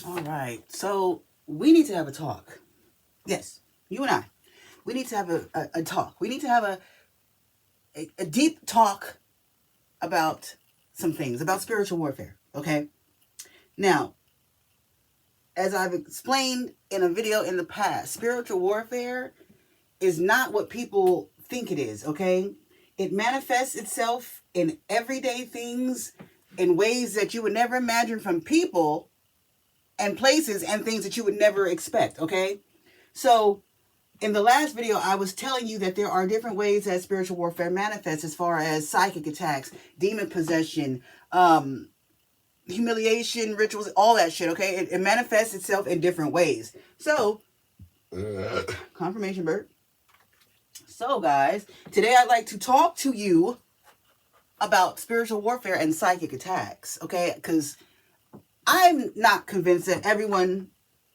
All right. So we need to have a talk. Yes, you and I. We need to have a talk. We need to have a deep talk about some things, about spiritual warfare. Okay? Now, as I've explained in a video in the past, spiritual warfare is not what people think it is, okay? It manifests itself in everyday things in ways that you would never imagine from people and places and things that you would never expect, okay? So, in the last video, I was telling you that there are different ways that spiritual warfare manifests as far as psychic attacks, demon possession, humiliation, rituals, all that shit, okay? It manifests itself in different ways. So, confirmation, Bert. So, guys, today I'd like to talk to you about spiritual warfare and psychic attacks, okay? Because I'm not convinced that everyone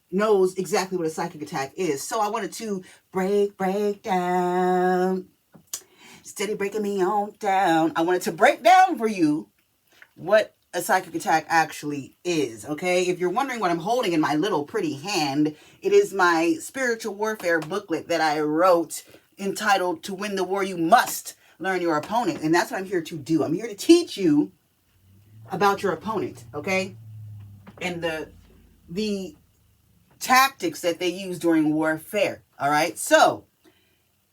knows exactly what a psychic attack is. So I wanted to break down, steady breaking me on down. I wanted to break down for you what a psychic attack actually is, okay? If you're wondering what I'm holding in my little pretty hand, it is my spiritual warfare booklet that I wrote entitled "To Win the War, You Must Learn Your Opponent." And that's what I'm here to do. I'm here to teach you about your opponent, okay? And the tactics that they use during warfare, all right? So,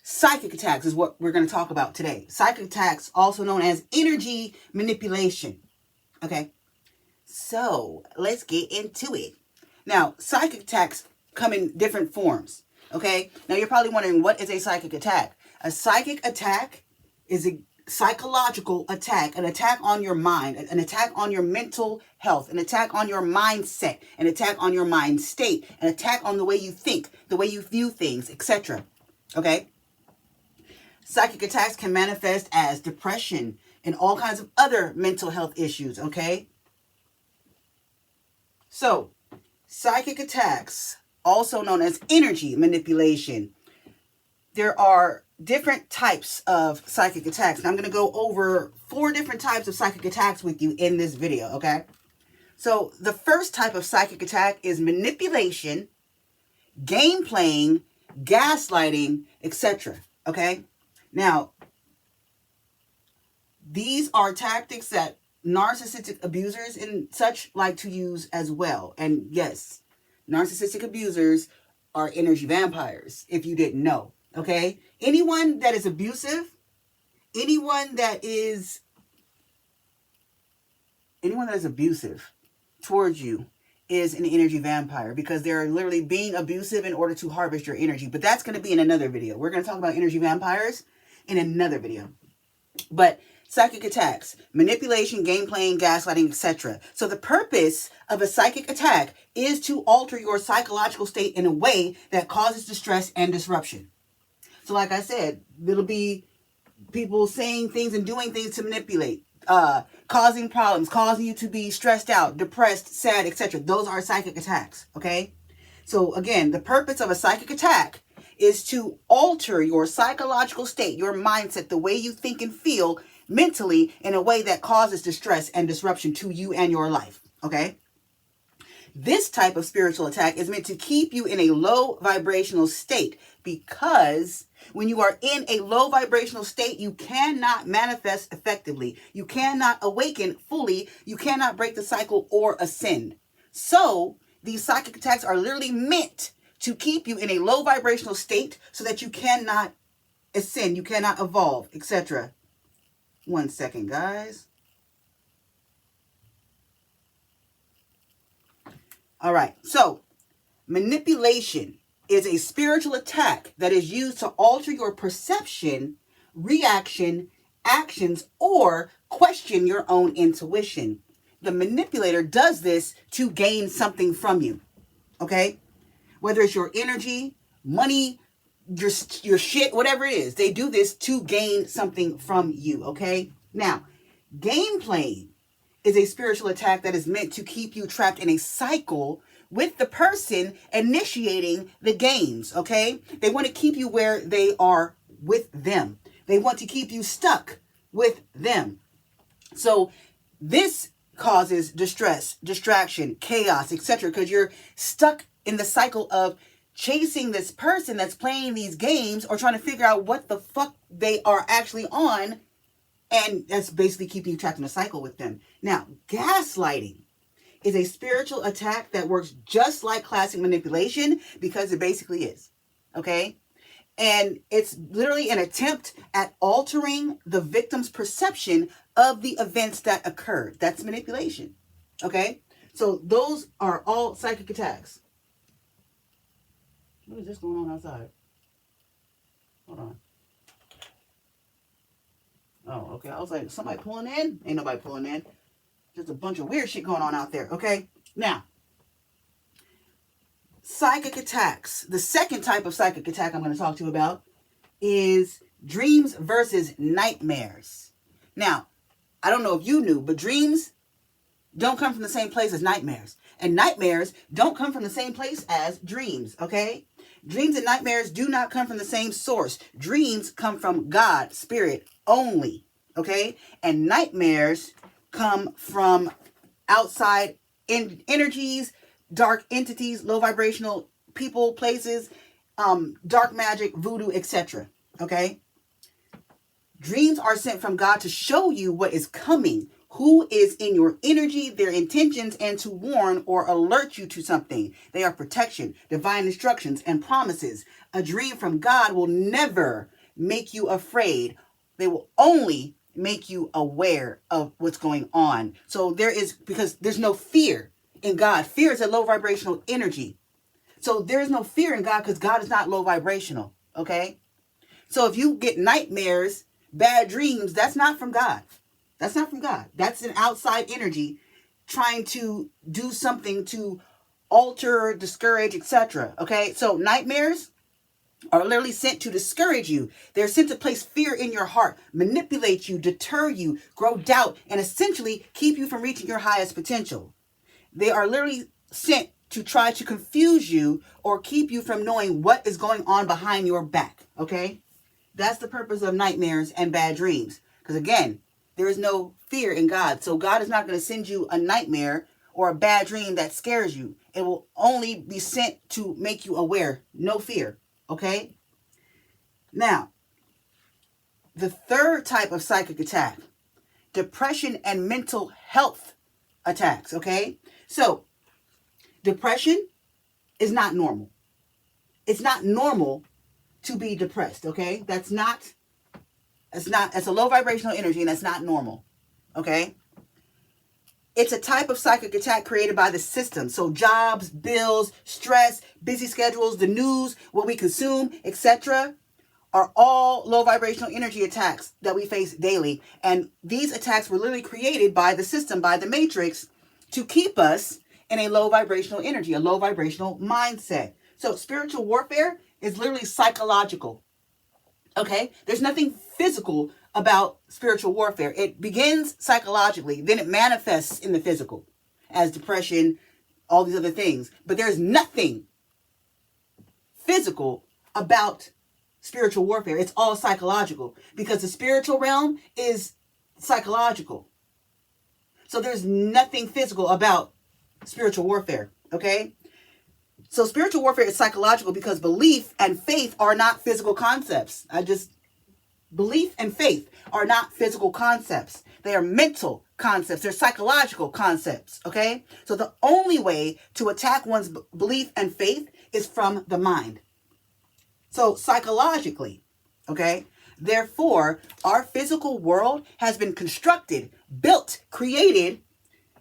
psychic attacks is what we're going to talk about today. Psychic attacks, also known as energy manipulation, okay? So, let's get into it. Now, psychic attacks come in different forms, okay? Now, you're probably wondering, what is a psychic attack? A psychic attack is a psychological attack, an attack on your mind, an attack on your mental health, an attack on your mindset, an attack on your mind state, an attack on the way you think, the way you view things, etc. Okay? Psychic attacks can manifest as depression and all kinds of other mental health issues, okay? So, psychic attacks, also known as energy manipulation. There are different types of psychic attacks. And I'm going to go over 4 different types of psychic attacks with you in this video, okay? So the first type of psychic attack is manipulation, game playing, gaslighting, etc. Okay? Now, these are tactics that narcissistic abusers and such like to use as well. And yes, narcissistic abusers are energy vampires, if you didn't know. Okay? Anyone that is abusive, anyone that is abusive towards you is an energy vampire, because they're literally being abusive in order to harvest your energy. But that's going to be in another video. We're going to talk about energy vampires in another video. But psychic attacks, manipulation, game playing, gaslighting, etc. So the purpose of a psychic attack is to alter your psychological state in a way that causes distress and disruption. So like I said, it'll be people saying things and doing things to manipulate, causing problems, causing you to be stressed out, depressed, sad, etc. Those are psychic attacks, okay? So again, the purpose of a psychic attack is to alter your psychological state, your mindset, the way you think and feel mentally in a way that causes distress and disruption to you and your life, okay? This type of spiritual attack is meant to keep you in a low vibrational state, because when you are in a low vibrational state, you cannot manifest effectively. You cannot awaken fully. You cannot break the cycle or ascend. So these psychic attacks are literally meant to keep you in a low vibrational state so that you cannot ascend, you cannot evolve, etc. One second, guys. All right, so manipulation is a spiritual attack that is used to alter your perception, reaction, actions, or question your own intuition. The manipulator does this to gain something from you, okay? Whether it's your energy, money, your shit, whatever it is, they do this to gain something from you, okay? Now, game playing is a spiritual attack that is meant to keep you trapped in a cycle with the person initiating the games, okay? They want to keep you where they are with them. They want to keep you stuck with them. So this causes distress, distraction, chaos, etc. Because you're stuck in the cycle of chasing this person that's playing these games or trying to figure out what the fuck they are actually on. And that's basically keeping you trapped in a cycle with them. Now, gaslighting is a spiritual attack that works just like classic manipulation, because it basically is. Okay? And it's literally an attempt at altering the victim's perception of the events that occurred. That's manipulation. Okay? So those are all psychic attacks. What is this going on outside? Hold on. Oh, okay. I was like, somebody pulling in? Ain't nobody pulling in. Just a bunch of weird shit going on out there. Okay? Now, psychic attacks. The second type of psychic attack I'm going to talk to you about is dreams versus nightmares. Now, I don't know if you knew, but dreams don't come from the same place as nightmares. And nightmares don't come from the same place as dreams, okay? Dreams and nightmares do not come from the same source. Dreams come from God, spirit only, okay? And nightmares come from outside energies, dark entities, low vibrational people, places, dark magic, voodoo, etc. Okay? Dreams are sent from God to show you what is coming, who is in your energy, their intentions, and to warn or alert you to something. They are protection, divine instructions, and promises. A dream from God will never make you afraid. They will only make you aware of what's going on. So because there's no fear in God. Fear is a low vibrational energy. So there's no fear in God because God is not low vibrational. Okay? So if you get nightmares, bad dreams, that's not from God. That's not from God. That's an outside energy trying to do something to alter, discourage, etc. Okay? So nightmares are literally sent to discourage you. They're sent to place fear in your heart, manipulate you, deter you, grow doubt, and essentially keep you from reaching your highest potential. They are literally sent to try to confuse you or keep you from knowing what is going on behind your back. Okay? That's the purpose of nightmares and bad dreams. Because again, there is no fear in God. So God is not going to send you a nightmare or a bad dream that scares you. It will only be sent to make you aware. No fear. Okay? Now, the third type of psychic attack, depression and mental health attacks. Okay? So, depression is not normal. It's not normal to be depressed, okay? That's a low vibrational energy, and that's not normal, okay? It's a type of psychic attack created by the system. So jobs, bills, stress, busy schedules, the news, what we consume, etc. are all low vibrational energy attacks that we face daily. And these attacks were literally created by the system, by the matrix, to keep us in a low vibrational energy, a low vibrational mindset. So spiritual warfare is literally psychological. Okay? There's nothing physical about spiritual warfare. It begins psychologically, then it manifests in the physical as depression, all these other things. But there's nothing physical about spiritual warfare. It's all psychological because the spiritual realm is psychological. So there's nothing physical about spiritual warfare, okay? So spiritual warfare is psychological because belief and faith are not physical concepts. Belief and faith are not physical concepts. They are mental concepts. They're psychological concepts, okay? So the only way to attack one's belief and faith is from the mind. So psychologically, okay? Therefore, our physical world has been constructed, built, created,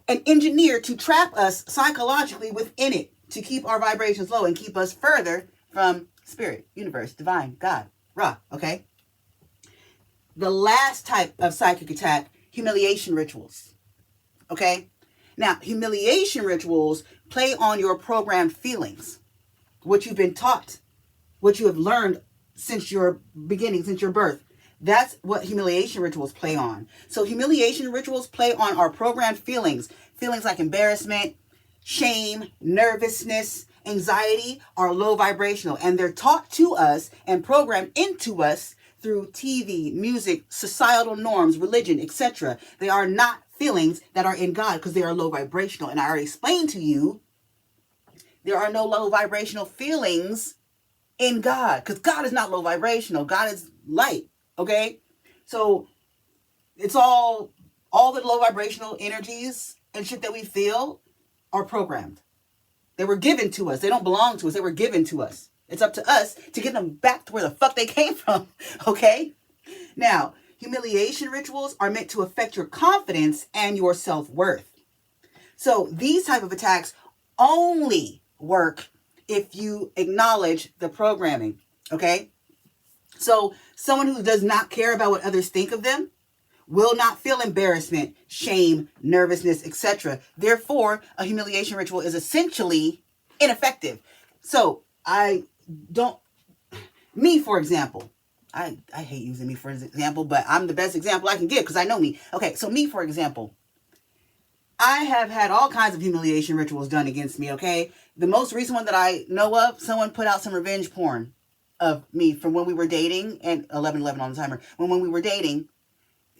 and engineered to trap us psychologically within it, to keep our vibrations low and keep us further from spirit, universe, divine, God, Ra, okay? The last type of psychic attack, humiliation rituals, okay? Now, humiliation rituals play on your programmed feelings, what you've been taught, what you have learned since your beginning, since your birth. That's what humiliation rituals play on. So humiliation rituals play on our programmed feelings. Feelings like embarrassment, shame, nervousness, anxiety are low vibrational. And they're taught to us and programmed into us through TV, music, societal norms, religion, etc. They are not feelings that are in God because they are low vibrational. And I already explained to you, there are no low vibrational feelings in God because God is not low vibrational. God is light. Okay. So it's all the low vibrational energies and shit that we feel are programmed. They were given to us. They don't belong to us. They were given to us. It's up to us to get them back to where the fuck they came from. Okay? Now, humiliation rituals are meant to affect your confidence and your self-worth. So these type of attacks only work if you acknowledge the programming. Okay? So someone who does not care about what others think of them will not feel embarrassment, shame, nervousness, etc. Therefore, a humiliation ritual is essentially ineffective. So me, for example, I hate using me for example, but I'm the best example I can give because I know me. Okay, so me, for example, I have had all kinds of humiliation rituals done against me, okay? The most recent one that I know of, someone put out some revenge porn of me from when we were dating, and 11/11 on the timer, when we were dating,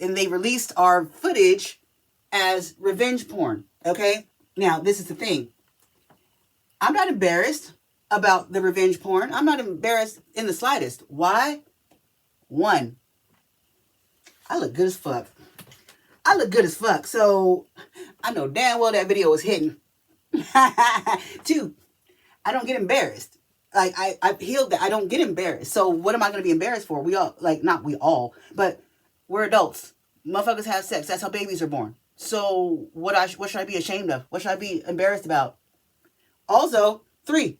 and they released our footage as revenge porn, okay? Now, this is the thing. I'm not embarrassed about the revenge porn. I'm not embarrassed in the slightest. Why? One, I look good as fuck. So I know damn well that video was hidden. Two, I don't get embarrassed. Like, I've healed that. I don't get embarrassed. So what am I going to be embarrassed for? We all, like, not we all, but we're adults. Motherfuckers have sex. That's how babies are born. So what should I be ashamed of? What should I be embarrassed about? Also, 3,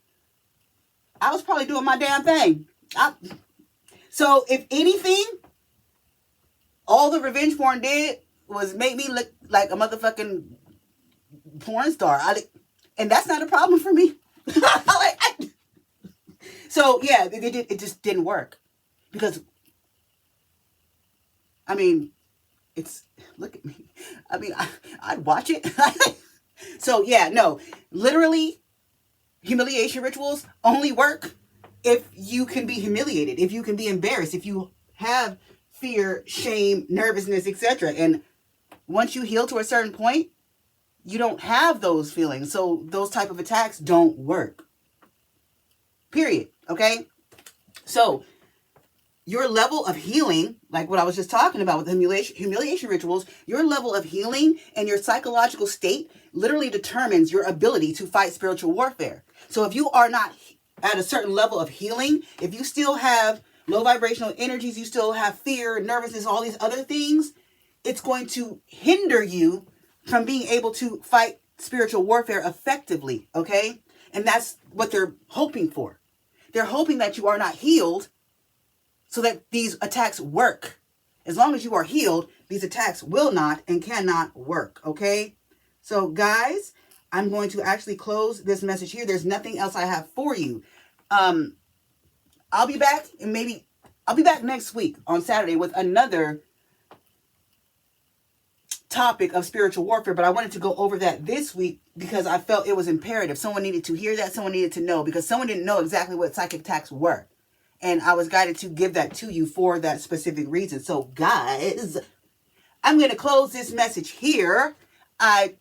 I was probably doing my damn thing. So if anything, all the revenge porn did was make me look like a motherfucking porn star. And that's not a problem for me. So yeah, it just didn't work. Because, I mean, look at me. I mean, I'd watch it. So yeah, no, literally, humiliation rituals only work if you can be humiliated, if you can be embarrassed, if you have fear, shame, nervousness, etc. And once you heal to a certain point, you don't have those feelings. So those type of attacks don't work. Period. Okay? So your level of healing, like what I was just talking about with humiliation rituals, your level of healing and your psychological state literally determines your ability to fight spiritual warfare. So if you are not at a certain level of healing, if you still have low vibrational energies, you still have fear, nervousness, all these other things, it's going to hinder you from being able to fight spiritual warfare effectively, okay? And that's what they're hoping for. They're hoping that you are not healed so that these attacks work. As long as you are healed, these attacks will not and cannot work, okay? So guys, I'm going to actually close this message here. There's nothing else I have for you. I'll be back, and I'll be back next week on Saturday with another topic of spiritual warfare, but I wanted to go over that this week because I felt it was imperative. Someone needed to hear that. Someone needed to know, because someone didn't know exactly what psychic attacks were. And I was guided to give that to you for that specific reason. So guys, I'm going to close this message here. I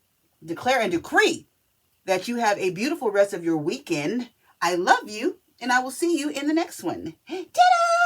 declare and decree that you have a beautiful rest of your weekend. I love you, and I will see you in the next one. Ta-da!